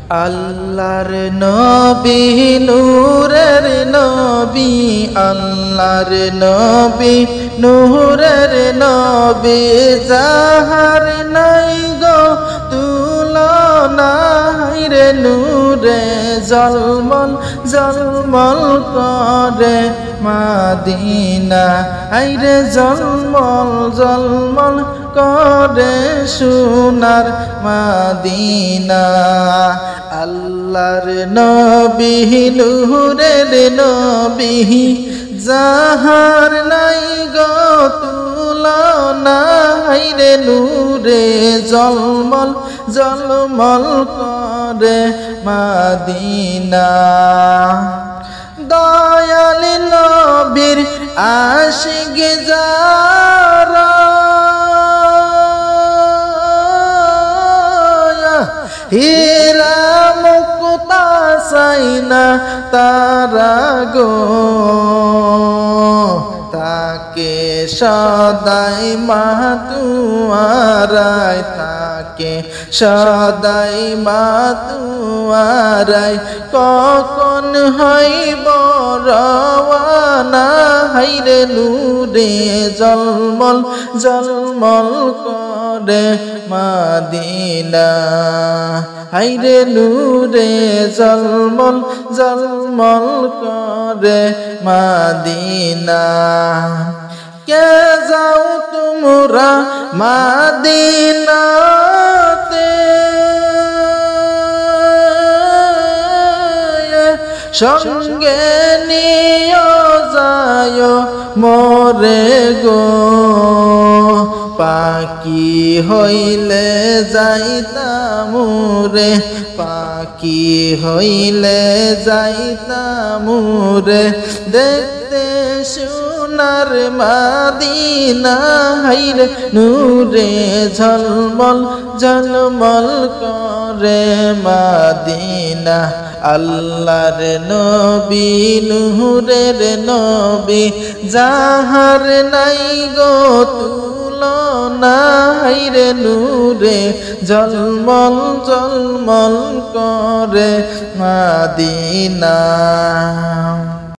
আল্লাহর নবী নূরের নবী, আল্লাহর নবী নূরের নবী, যাহার নাই গো তুলনা, রে নূরে জলমল জলমল করে মাদিনা, আইরে জলমল জলমল করে সোনার মাদিনা। আল্লাহর নবী নূরের নবী, যাহার নাই গো তুলনা, রে নূরে জলমল জলমল করে মাদিনা। দয়াল নবীর আশিক যারা, হীরা মুক্তা চাইনা তারা গো, তাকে সদাই মাতুয়ারায়, তাকে সদাই মাতুয়ারায়, কখন হইব রওয়ানা, হাইরে নূরে জলমল জলমল করে মাদিনা, হাইরে নূরে জলমল জলমল করে মাদিনা। কে যাও তোমরা মাদিনাতে, সঙ্গে নিয়ে যায় মোরে গো, পাখি হইলে যাইতাম রে, পাখি হইলে যাইতাম রে, দেখতে সোনার মাদিনা, হাইরে নূরে ঝলমল ঝলমল করে মাদিনা। আল্লাহর নবী নূরের নবী, যাহার নাই গো তুলনা, হাইরে নূরে ঝলমল ঝলমল করে মাদিনা।